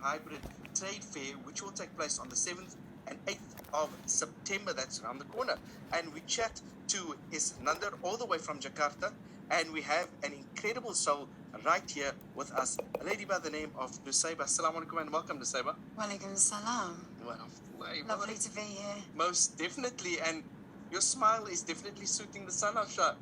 hybrid trade fair, which will take place on the 7th and 8th of September. That's around the corner. And we chat to Isnander all the way from Jakarta. And we have an incredible soul right here with us, a lady by the name of Nusaiba. Assalamu alaikum and welcome, Nusaiba. Walaikum salam. Well, Lovely to be here. most definitely. And your smile is definitely suiting the sun outside.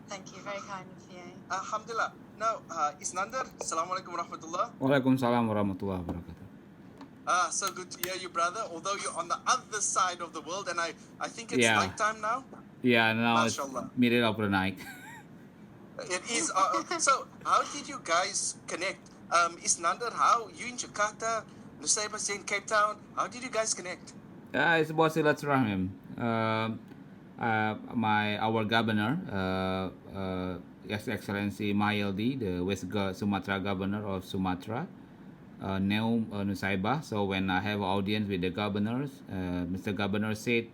Thank you, very kind of you. Alhamdulillah. Now, Isnander, assalamu alaikum wa rahmatullah. Waalaikumsalam warahmatullahi wabarakatuh. So good to hear you, brother. Although you're on the other side of the world, and I think it's Yeah. nighttime now. Yeah, now it's Mashallah. middle of the night. It is. So, how did you guys connect? Isnander, how you in Jakarta, Nusaiba's in Cape Town. How did you guys connect? It's about silaturahim. Our governor, His Excellency Mahyildi, the Sumatra governor of Sumatra, knew Nusaiba. So when I have audience with the governors, Mr. Governor said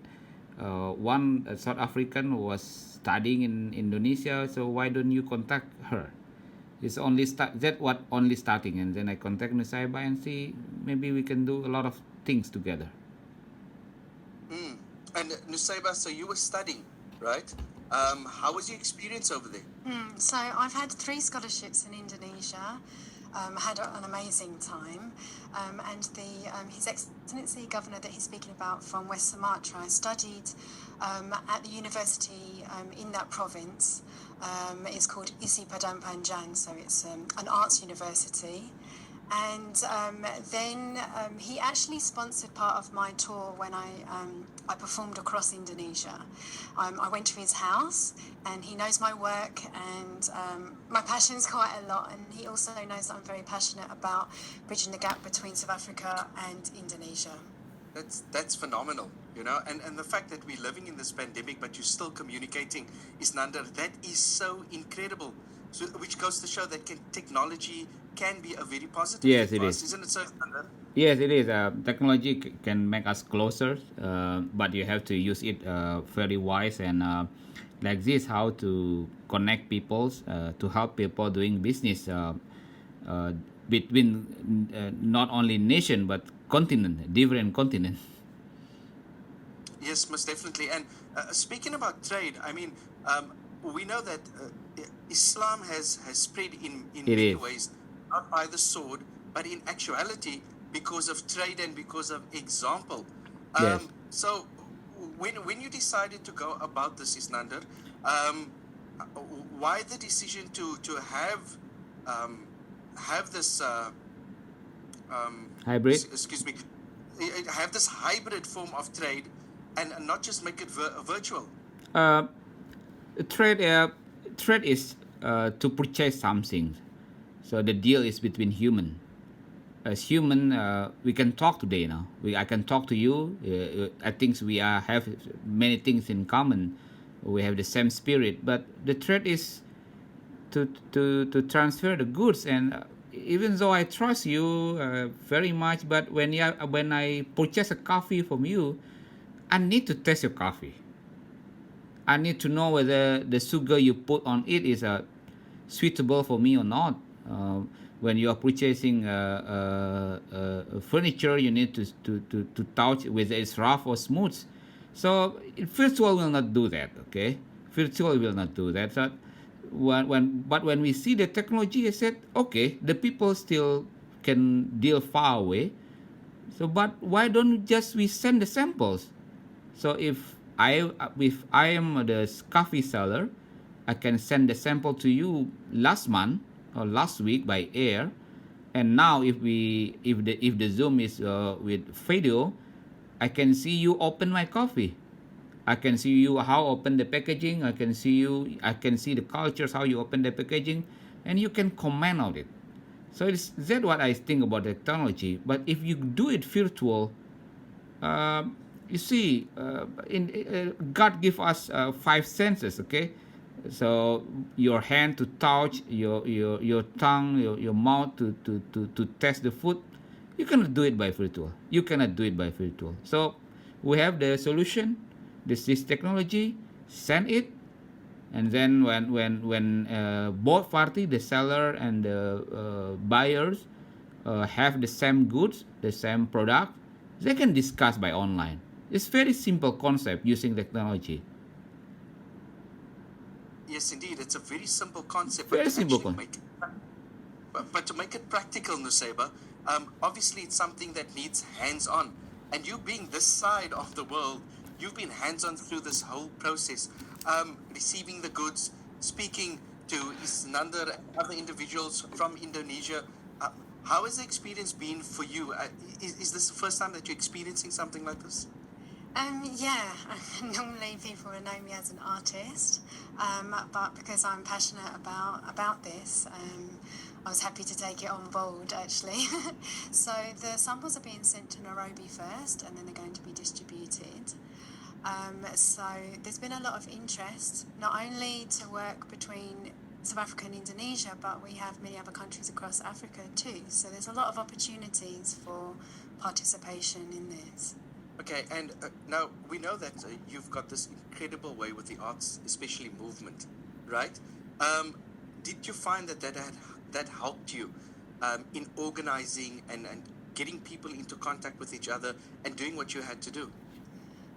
one South African was studying in Indonesia. So why don't you contact her? It's only only starting, and then I contact Nusaiba and see maybe we can do a lot of things together. And Nusaiba, so you were studying, right? How was your experience over there? So I've had 3 scholarships in Indonesia. Had an amazing time, and His Excellency Governor that he's speaking about from West Sumatra, I studied at the university in that province. It's called ISI Padang Panjang, so it's an arts university. And then he actually sponsored part of my tour when I performed across Indonesia. I went to his house, and he knows my work and my passion's quite a lot. And he also knows that I'm very passionate about bridging the gap between South Africa and Indonesia. That's phenomenal, you know, and the fact that we're living in this pandemic, but you're still communicating, Isnander, that is so incredible. So, which goes to show that technology can be a very positive Yes, thing it for is. us, isn't it, so, Isnander? Yes, it is. Technology can make us closer, but you have to use it very wise and like this, how to connect people, to help people doing business between not only nation but continent, different continent. Yes, most definitely. And speaking about trade, I mean, we know that Islam has spread in It many is. ways, not by the sword, but in actuality because of trade and because of example. Yes. So, when you decided to go about this, Isnander, why the decision to have this Hybrid. excuse me, have this hybrid form of trade and not just make it virtual? Uh, trade is to purchase something. So the deal is between human. As human, we can talk today now. I can talk to you. I think we have many things in common. We have the same spirit, but the trade is to transfer the goods. And even though I trust you very much, but when I purchase a coffee from you, I need to taste your coffee. I need to know whether the sugar you put on it is suitable for me or not. When you are purchasing furniture, you need to touch whether it's rough or smooth. So virtual will not do that. Okay, virtual will not do that. So when we see the technology, I said, okay, the people still can deal far away. So, but why don't just we send the samples? So if I am the coffee seller, I can send the sample to you last month or last week by air, and now if the Zoom is with video, I can see you open my coffee. I can see you how open the packaging. I can see the cultures how you open the packaging, and you can comment on it. So it's that what I think about the technology. But if you do it virtual, you see, God give us 5 senses. Okay, so your hand to touch, your tongue, your mouth to taste the food. You cannot do it by virtual. You cannot do it by virtual. So we have the solution. This technology. Send it, and then when both party, the seller and the buyers, have the same goods, the same product, they can discuss by online. It's very simple concept using technology. Yes, indeed. It's a very simple concept, Very but to simple actually concept. but to make it practical, Nuseba, obviously it's something that needs hands-on. And you being this side of the world, you've been hands-on through this whole process, receiving the goods, speaking to Isnander and other individuals from Indonesia. How has the experience been for you? Is this the first time that you're experiencing something like this? Yeah, normally people would know me as an artist, but because I'm passionate about this, I was happy to take it on board actually. So the samples are being sent to Nairobi first, and then they're going to be distributed. So there's been a lot of interest, not only to work between South Africa and Indonesia, but we have many other countries across Africa too. So there's a lot of opportunities for participation in this. Okay, and now we know that you've got this incredible way with the arts, especially movement, right? Did you find that helped you in organizing and getting people into contact with each other and doing what you had to do?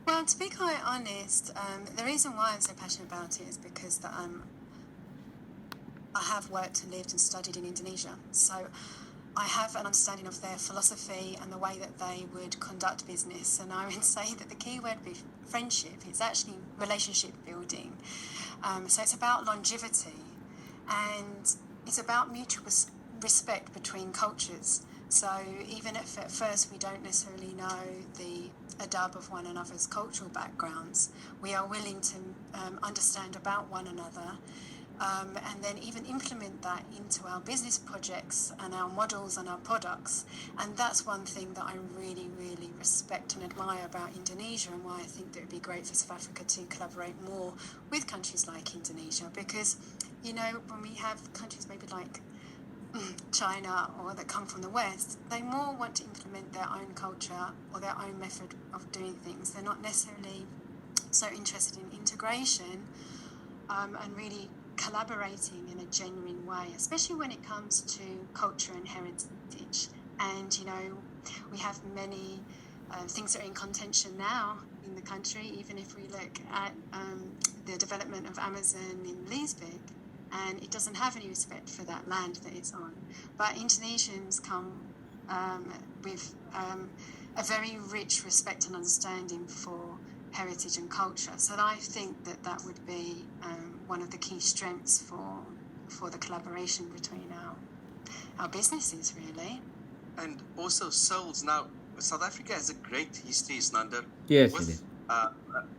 Well, to be quite honest, the reason why I'm so passionate about it is because I have worked and lived and studied in Indonesia. So I have an understanding of their philosophy and the way that they would conduct business. And I would say that the key word with friendship is actually relationship building. So it's about longevity, and it's about mutual respect between cultures. So even if at first we don't necessarily know the adab of one another's cultural backgrounds, we are willing to understand about one another. And then even implement that into our business projects and our models and our products. And that's one thing that I really, really respect and admire about Indonesia, and why I think that it would be great for South Africa to collaborate more with countries like Indonesia. Because, you know, when we have countries maybe like China or that come from the West, they more want to implement their own culture or their own method of doing things. They're not necessarily so interested in integration and really collaborating in a genuine way, especially when it comes to culture and heritage. And, you know, we have many things that are in contention now in the country, even if we look at the development of Amazon in Leesburg, and it doesn't have any respect for that land that it's on. But Indonesians come with a very rich respect and understanding for heritage and culture. So I think that would be one of the key strengths for the collaboration between our businesses, really. And also souls. Now, South Africa has a great history, Snander. Yes, with, it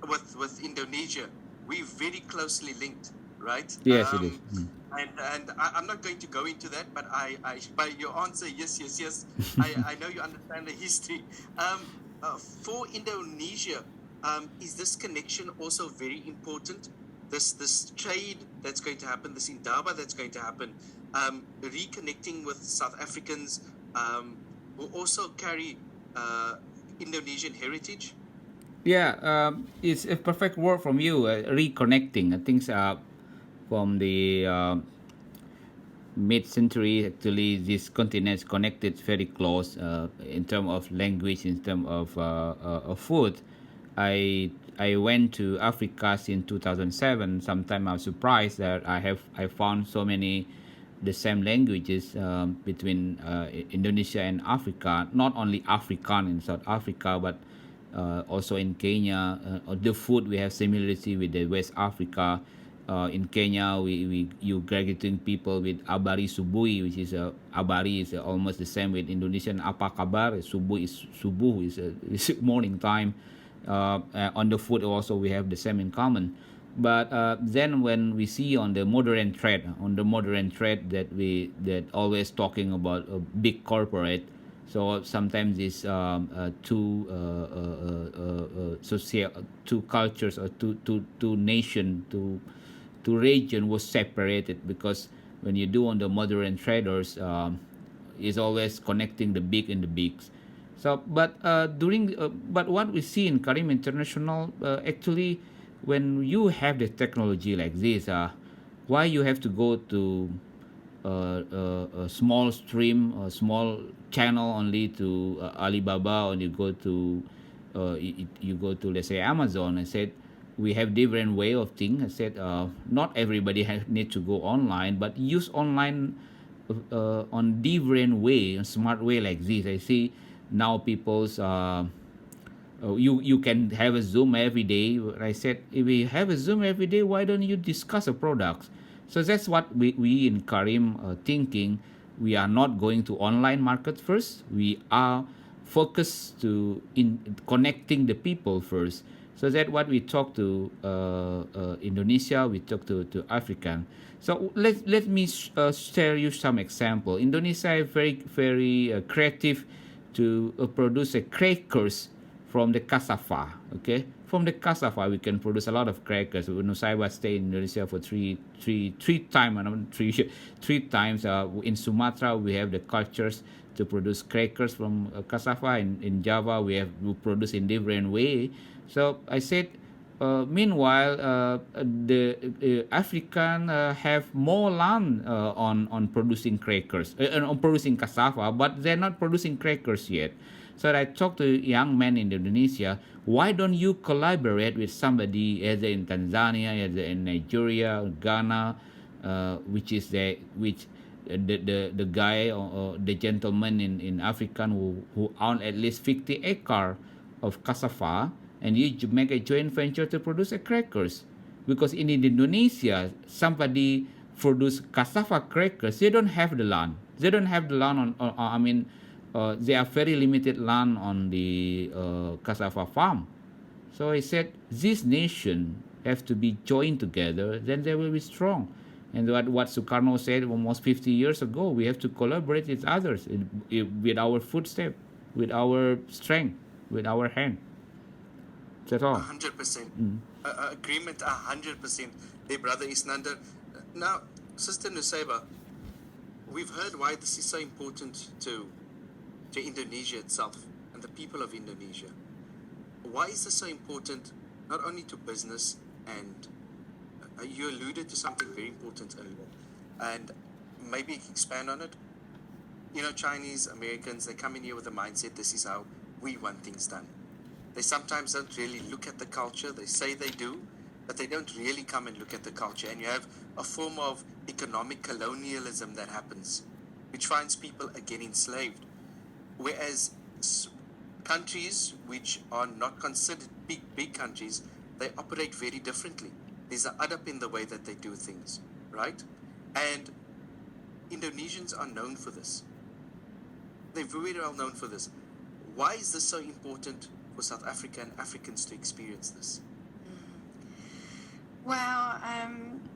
is. With Indonesia. We're very closely linked, right? Yes, it is. And I'm not going to go into that, but I by your answer, yes. I know you understand the history. For Indonesia, is this connection also very important? This trade that's going to happen, this indaba that's going to happen, reconnecting with South Africans who also carry Indonesian heritage? Yeah, it's a perfect word from you, reconnecting. I think from the mid-century, actually, this continent is connected very close in terms of language, in terms of food. I went to Africa in 2007. Sometime I was surprised that I found so many the same languages between Indonesia and Africa. Not only African in South Africa, but also in Kenya. The food, we have similarity with the West Africa. In Kenya, you graduating people with abari subuhi, which is abari is almost the same with Indonesian apa kabar. Subuh is morning time. On the food also we have the same in common. But then when we see on the modern trade that always talking about a big corporate, so sometimes it's two cultures or two nation, two region was separated, because when you do on the modern traders, is always connecting the big and the bigs. So, but but what we see in Karim International, actually, when you have the technology like this, why you have to go a small stream, a small channel only to Alibaba, or you go to you go to, let's say, Amazon. I said we have different way of things. I said not everybody need to go online, but use online on different way, a smart way like this. I see now people's. You can have a Zoom every day. I said, if we have a Zoom every day, why don't you discuss a product? So that's what we in Karim thinking. We are not going to online market first. We are focused to in connecting the people first. So that's what we talk to Indonesia. We talk to African. So let me share you some example. Indonesia is very creative to produce a crackers from the cassava. Okay, from the cassava we can produce a lot of crackers. Nusaiba stayed in Indonesia for three times. In Sumatra we have the cultures to produce crackers from cassava. In Java we produce in different way. So I said, meanwhile, the African have more land on producing crackers, on producing cassava, but they're not producing crackers yet. So I talked to young men in Indonesia. Why don't you collaborate with somebody either in Tanzania, either in Nigeria, Ghana, the guy or the gentleman in African who own at least 50 acre of cassava, and you make a joint venture to produce a crackers. Because in Indonesia, somebody produce cassava crackers. They don't have the land. They don't have the land they are very limited land on the cassava farm. So I said, this nation have to be joined together, then they will be strong. And what Sukarno said almost 50 years ago, we have to collaborate with others with our footstep, with our strength, with our hand. That's all. 100%. Agreement 100%. Their brother Isnander. Now, Sister Nusaiba, we've heard why this is so important to Indonesia itself and the people of Indonesia. Why is this so important not only to business, and you alluded to something very important earlier, and maybe you can expand on it. Chinese, Americans, they come in here with a mindset, this is how we want things done. They sometimes don't really look at the culture. They say they do, but they don't really come and look at the culture. And you have a form of economic colonialism that happens, which finds people again enslaved. Whereas countries which are not considered big countries, they operate very differently. There's an adab in the way that they do things, right? And Indonesians are known for this. They're very well known for this. Why is this so important for South Africa and Africans to experience this? Well,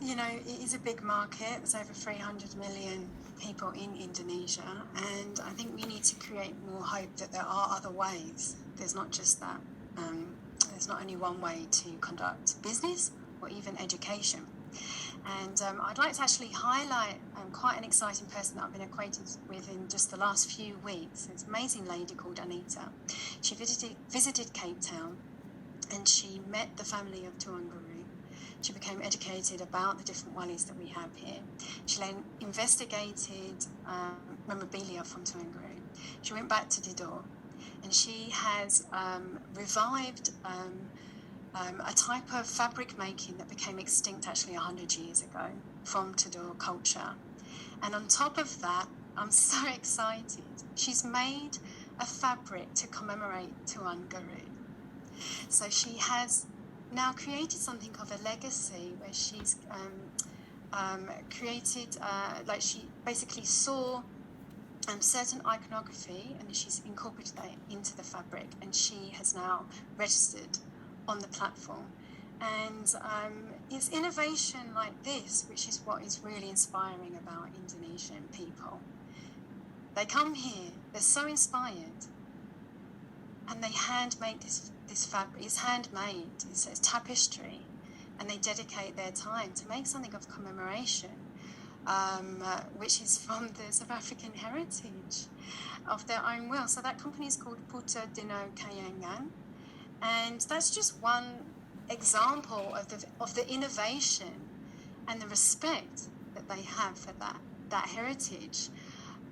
it is a big market. There's over 300 million people in Indonesia, and I think we need to create more hope that there are other ways. There's not just that. There's not only one way to conduct business or even education. And I'd like to actually highlight quite an exciting person that I've been acquainted with in just the last few weeks. It's an amazing lady called Anita. She visited Cape Town, and she met the family of Tuangaru. She became educated about the different walis that we have here. She then investigated memorabilia from Tuangaru. She went back to Tidore, and she has revived a type of fabric making that became extinct actually 100 years ago from Tidore culture. And on top of that, I'm so excited. She's made a fabric to commemorate Tuangaru. So she has now created something of a legacy where she's created, she basically saw certain iconography, and she's incorporated that into the fabric, and she has now registered on the platform. And it's innovation like this which is what is really inspiring about Indonesian people. They come here, they're so inspired, and they hand make this fabric. It's handmade, it's tapestry, and they dedicate their time to make something of commemoration, which is from the South African heritage of their own will. So that company is called Putra Dino Kayangan, and that's just one example of the innovation and the respect that they have for that that heritage.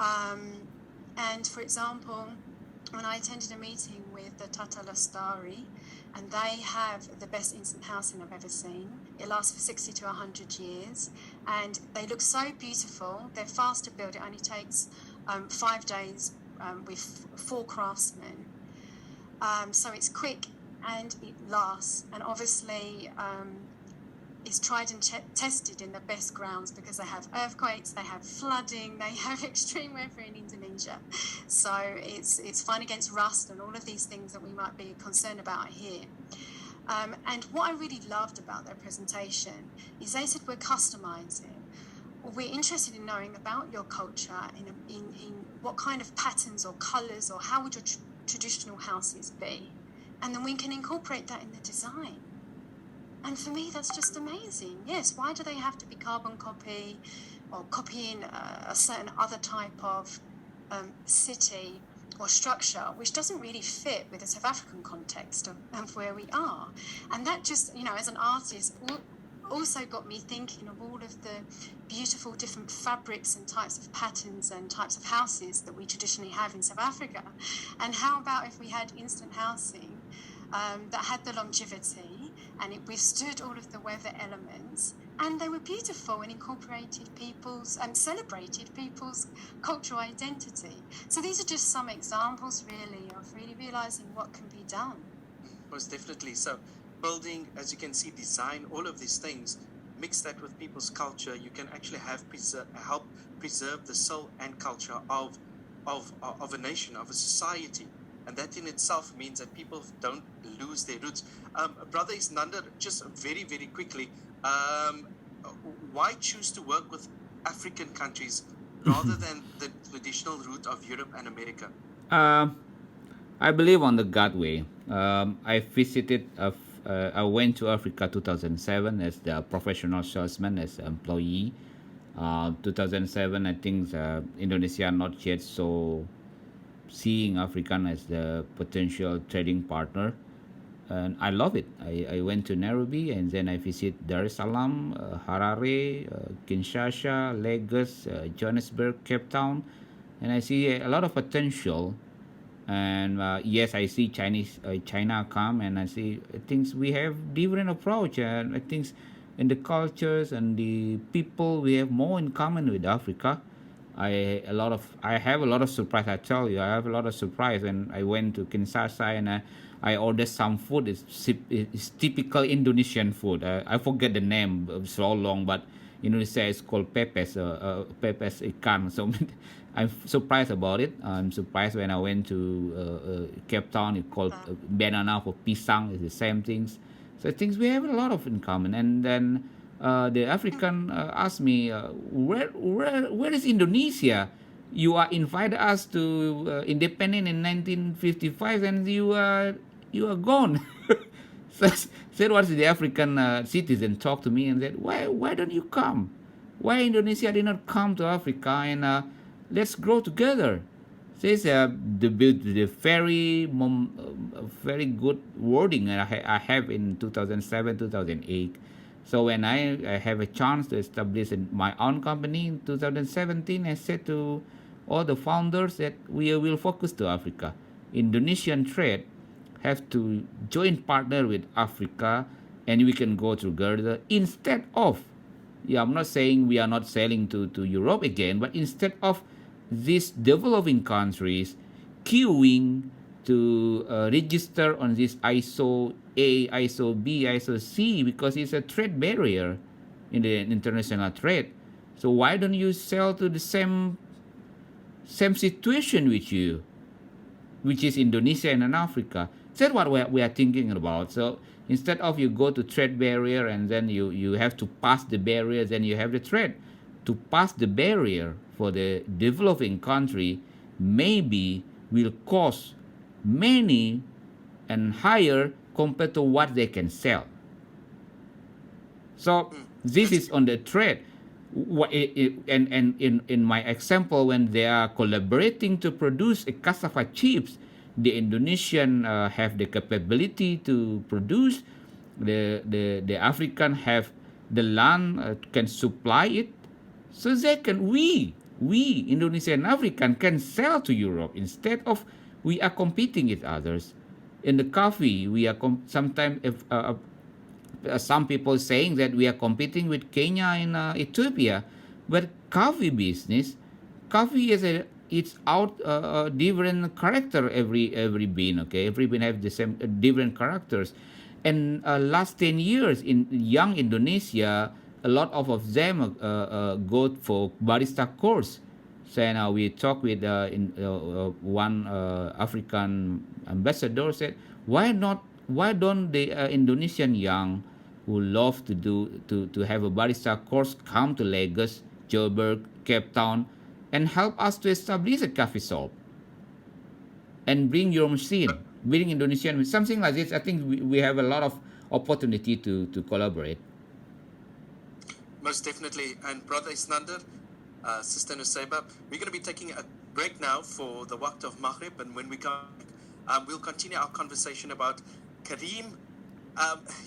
And for example, when I attended a meeting with the Tata Lastari, and they have the best instant housing I've ever seen. It lasts for 60 to 100 years, and they look so beautiful. They're fast to build. It only takes 5 days with 4 craftsmen. So it's quick and it lasts. And obviously, it's tried and tested in the best grounds because they have earthquakes, they have flooding, they have extreme weather in Indonesia. So it's fine against rust and all of these things that we might be concerned about here. And what I really loved about their presentation is they said we're customizing. We're interested in knowing about your culture, in what kind of patterns or colours or how would your traditional houses be. And then we can incorporate that in the design. And for me, that's just amazing. Yes, why do they have to be carbon copy or copying a certain other type of city or structure, which doesn't really fit with the South African context of where we are? And that just, as an artist, also got me thinking of all of the beautiful different fabrics and types of patterns and types of houses that we traditionally have in South Africa. And how about if we had instant housing that had the longevity and it withstood all of the weather elements, and they were beautiful and incorporated people's and celebrated people's cultural identity. So these are just some examples really of really realizing what can be done. Most definitely. So building, as you can see, design, all of these things, mix that with people's culture, you can actually help preserve the soul and culture of a nation, of a society. And that in itself means that people don't lose their roots. Brother Isnander, just very, very quickly, why choose to work with African countries rather than the traditional route of Europe and America? I believe on the God way. I went to Africa 2007 as the professional salesman, as an employee. 2007, I think Indonesia not yet so seeing African as the potential trading partner. And I love it. I went to Nairobi and then I visit Dar es Salaam, Harare, Kinshasa, Lagos, Johannesburg, Cape Town, and I see a lot of potential. And yes, I see China come, and I see things we have different approach, and I think in the cultures and the people we have more in common with Africa. I have a lot of surprise. I tell you, I have a lot of surprise when I went to Kinshasa and I ordered some food. It's typical Indonesian food. I forget the name. It's so long, but Indonesia is called pepes, pepes ikan. So I'm surprised about it. I'm surprised when I went to Cape Town. It called banana for pisang. It's the same things. So I think we have a lot of in common. And then the African asked me, where is Indonesia? You are invited us to independent in 1955, and you are gone. So said what the African citizen talked to me and said, why don't you come? Why Indonesia did not come to Africa and let's grow together? Says the very good wording I have in 2007, 2008. So when I have a chance to establish my own company in 2017, I said to all the founders that we will focus to Africa. Indonesian trade have to join partner with Africa, and we can go together instead of, I'm not saying we are not selling to Europe again, but instead of these developing countries queuing to register on this ISO A, ISO B, ISO C, because it's a trade barrier in the international trade. So why don't you sell to the same situation with you, which is Indonesia and Africa? That's what we are thinking about. So instead of you go to trade barrier and then you have to pass the barrier, then you have the trade. To pass the barrier for the developing country maybe will cost many and higher compared to what they can sell. So this is on the trade. And in my example, when they are collaborating to produce a cassava chips, the Indonesian have the capability to produce. The African have the land, can supply it, So we Indonesian African can sell to Europe instead of we are competing with others. In the coffee, we are sometimes if, some people saying that we are competing with Kenya and Ethiopia, but coffee is it's out different character every bean. Okay, every bean have the same different characters, and last 10 years in young Indonesia, a lot of them go for barista course. So now we talk with one African ambassador said, why don't the Indonesian young who love to have a barista course come to Lagos, Joburg, Cape Town, and help us to establish a coffee shop and bring your machine, bring Indonesian something like this. I think we have a lot of opportunity to collaborate. Most definitely. And Brother Isnander, Sister Nusaiba, we're going to be taking a break now for the Waqt of Maghrib. And when we come back, we'll continue our conversation about Kareem.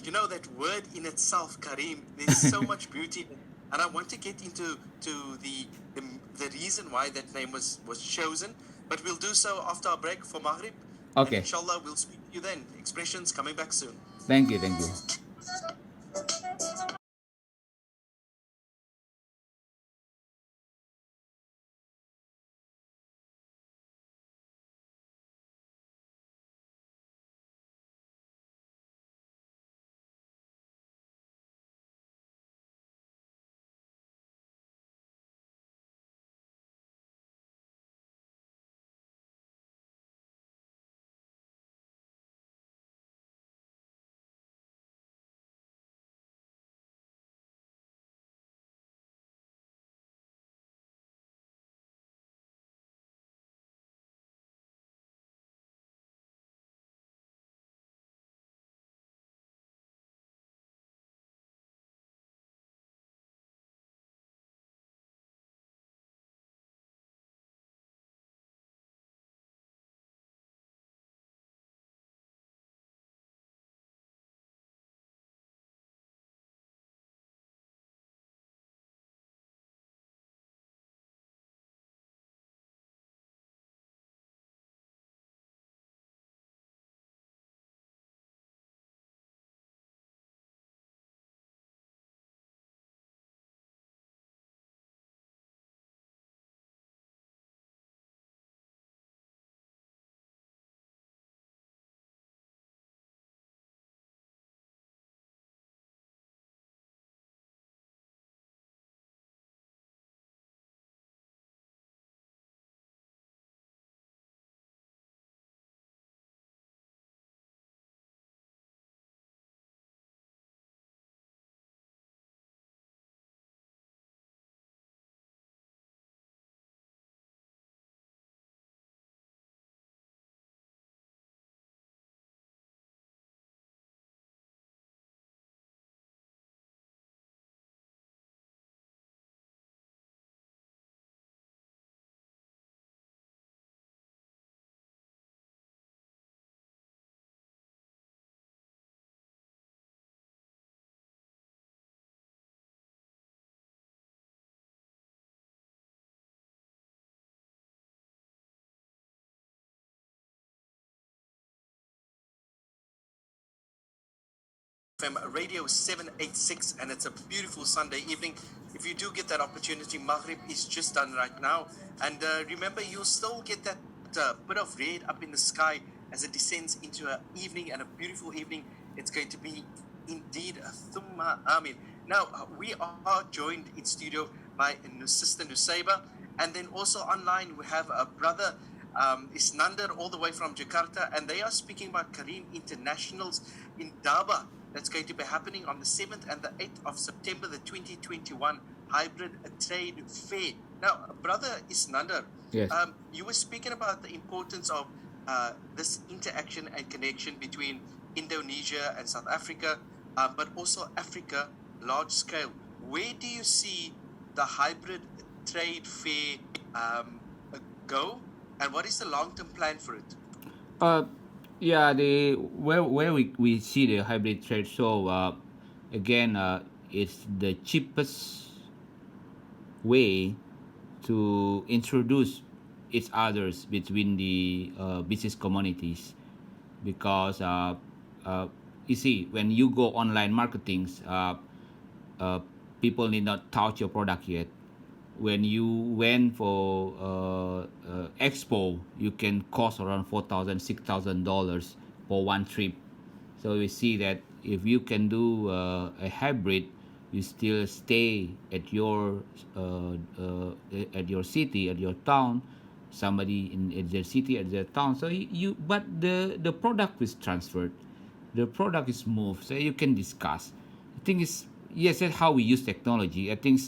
You know, that word in itself, Kareem, there's so much beauty. And I want to get into the reason why that name was chosen. But we'll do so after our break for Maghrib. Okay. And inshallah, we'll speak to you then. Expressions coming back soon. Thank you. Thank you. FM Radio 786, and it's a beautiful Sunday evening. If you do get that opportunity, Maghrib is just done right now. And remember, you'll still get that bit of red up in the sky as it descends into an evening, and a beautiful evening. It's going to be indeed a Thumma Amin. Now, we are joined in studio by Sister Nusaiba, and then also online we have a brother Isnander all the way from Jakarta, and they are speaking about Kareem Internationals in Daba. That's going to be happening on the 7th and the 8th of September, the 2021 Hybrid Trade Fair. Now, Brother Isnander, Yes. you were speaking about the importance of this interaction and connection between Indonesia and South Africa, but also Africa large scale. Where do you see the Hybrid Trade Fair go, and what is the long-term plan for it? Yeah, the where we see the hybrid trade show again, it's the cheapest way to introduce each others between the business communities, because you see, when you go online marketing, uh, people need not touch your product yet. When you went for expo, you can cost around $4,000 $6,000 for one trip. So we see that if you can do a hybrid, you still stay at your city, at your town, somebody in at their city, at their town. So but the product is transferred, the product is moved, so you can discuss. I think it's, yes, that's how we use technology. I think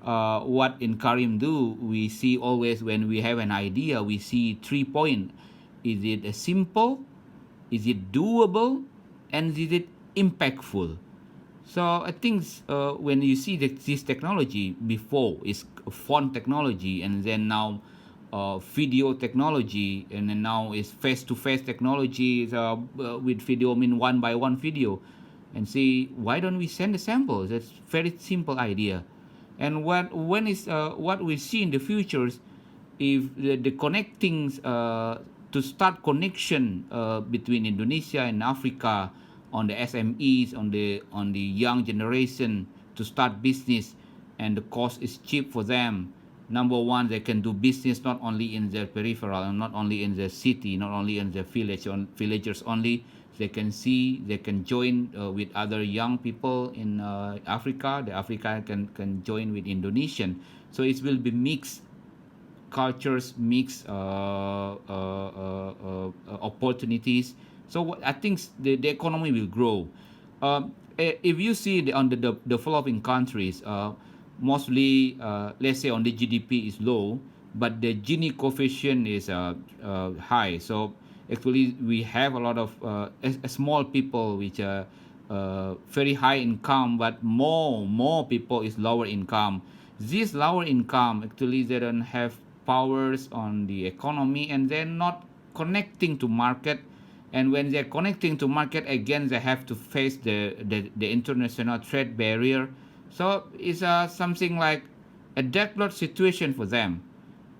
what in Karim do, we see always when we have an idea, we see 3 point. Is it simple? Is it doable? And is it impactful? So I think when you see this technology before is phone technology, and then now video technology, and then now is face-to-face technology with video, I mean one by one video, and see, why don't we send the samples? That's very simple idea. And what we see in the futures, if the connecting to start connection between Indonesia and Africa, on the SMEs, on the young generation to start business, and the cost is cheap for them. Number one, they can do business not only in their peripheral, and not only in their city, not only in their villagers only. They can see, they can join with other young people in Africa. The Africa can join with Indonesian. So it will be mixed cultures, mixed opportunities. So I think the economy will grow. If you see on the developing countries, mostly, let's say on the GDP is low, but the Gini coefficient is high. So actually, we have a lot of small people which are very high income, but more people is lower income. This lower income, actually, they don't have powers on the economy, and they're not connecting to market. And when they're connecting to market, again, they have to face the international trade barrier. So it's something like a deadlock situation for them.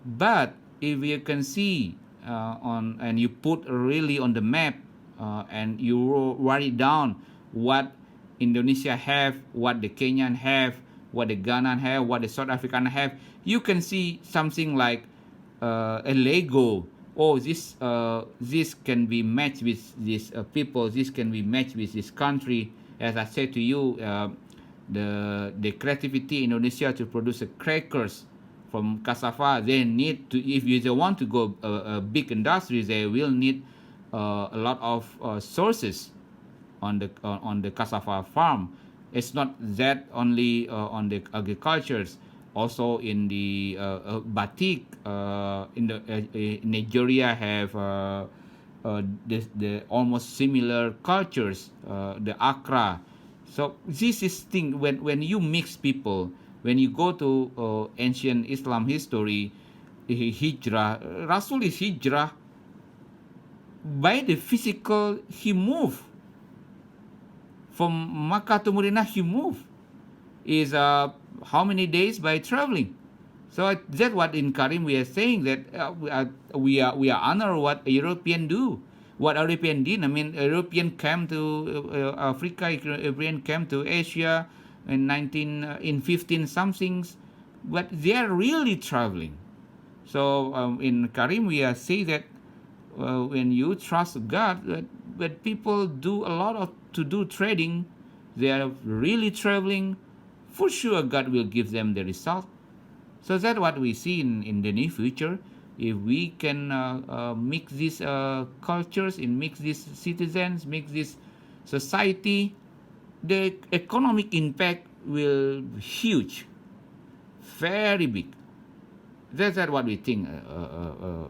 But if you can see and you put really on the map, and you write it down, what Indonesia have, what the Kenyan have, what the Ghana have, what the South African have, you can see something like a Lego. Oh, this can be matched with these people. This can be matched with this country. As I said to you, the creativity in Indonesia to produce crackers from cassava, they need to, if they want to go a big industry, they will need a lot of sources on the cassava farm. It's not that only on the agricultures, also in the batik. In Nigeria have the almost similar cultures, the Accra. So this is thing, when you mix people, when you go to ancient Islam history, hijrah, Rasul is hijrah by the physical. He moved from Makkah to Medina. He moved is how many days by traveling. So that's what in Karim we are saying, that we are honor what a European do, what European did. I mean, European came to Africa, European came to Asia in 15 somethings, but they are really traveling. So in Karim we are say that when you trust God, when people do a lot of to do trading, they are really traveling. For sure, God will give them the result. So that's what we see in the near future. If we can mix these cultures, and mix these citizens, mix this society, the economic impact will be huge, very big. That's what we think,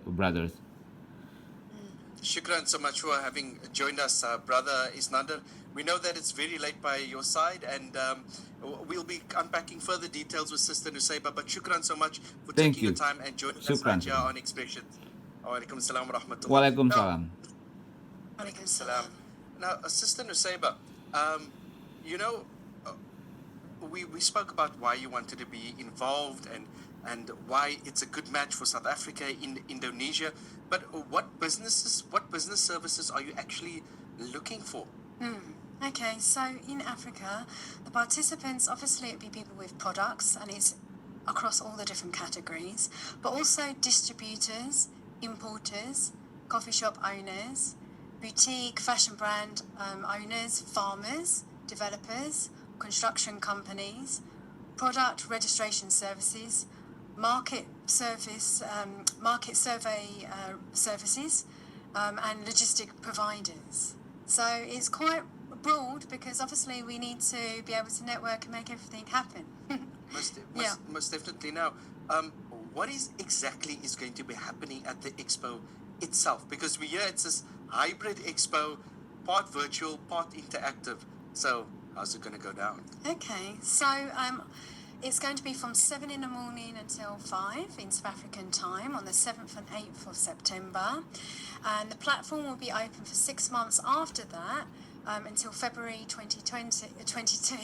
brothers. Shukran so much for having joined us, Brother Isnander. We know that it's very late by your side, and we'll be unpacking further details with Sister Nusayba. But shukran so much for Thank taking you. your time and joining us Shukran. right here on Expressions. Walaikum salam wa rahmatullah. Walaikum salam. Alaikum Salam. salam. Now, Sister Nusayba, you know, we spoke about why you wanted to be involved and why it's a good match for South Africa in Indonesia. But what business services are you actually looking for? Okay, so in Africa, the participants, obviously it'd be people with products, and it's across all the different categories, but also distributors, importers, coffee shop owners, boutique fashion brand owners, farmers, developers, construction companies, product registration services, market survey services, and logistic providers. So it's quite broad, because obviously we need to be able to network and make everything happen. Most definitely. Now, what exactly is going to be happening at the expo itself? Because we hear it's this hybrid expo, part virtual, part interactive. So how's it going to go down? Okay, so it's going to be from 7 in the morning until 5 in South African time on the 7th and 8th of September. And the platform will be open for 6 months after that, until February 2022,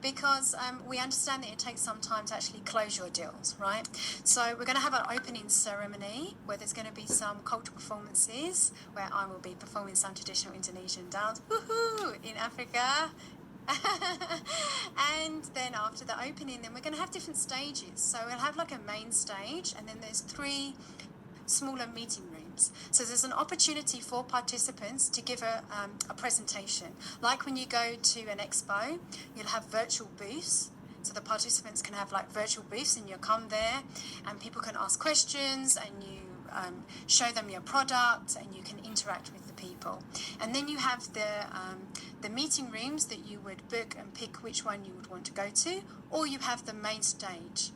because we understand that it takes some time to actually close your deals, right? So we're going to have an opening ceremony where there's going to be some cultural performances, where I will be performing some traditional Indonesian dance, woohoo, in Africa. And then after the opening, then we're going to have different stages. So we'll have like a main stage, and then there's 3 smaller meeting rooms. So there's an opportunity for participants to give a presentation. Like when you go to an expo, you'll have virtual booths. So the participants can have like virtual booths, and you come there and people can ask questions, and you show them your product, and you can interact with the people. And then you have the meeting rooms that you would book and pick which one you would want to go to, or you have the main stage.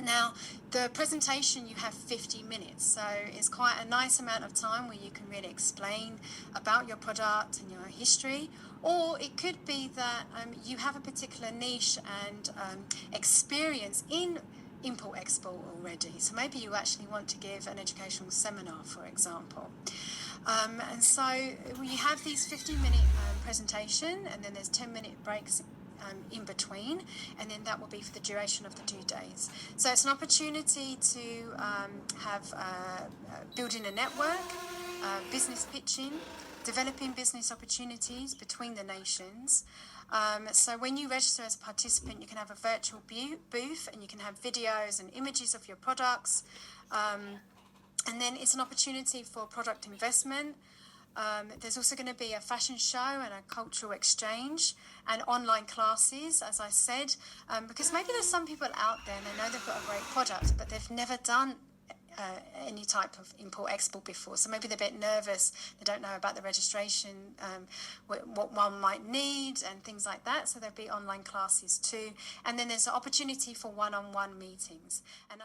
Now, the presentation, you have 50 minutes, so it's quite a nice amount of time where you can really explain about your product and your history. Or it could be that you have a particular niche and experience in import-export already. So maybe you actually want to give an educational seminar, for example. And so we have these 50-minute presentation, and then there's 10-minute breaks in between, and then that will be for the duration of the 2 days. So it's an opportunity to have building a network, business pitching, developing business opportunities between the nations. So when you register as a participant, you can have a virtual booth, and you can have videos and images of your products. And then it's an opportunity for product investment. There's also going to be a fashion show and a cultural exchange and online classes, as I said, because maybe there's some people out there and they know they've got a great product, but they've never done any type of import-export before. So maybe they're a bit nervous. They don't know about the registration, what one might need and things like that. So there'll be online classes too. And then there's an opportunity for one-on-one meetings. And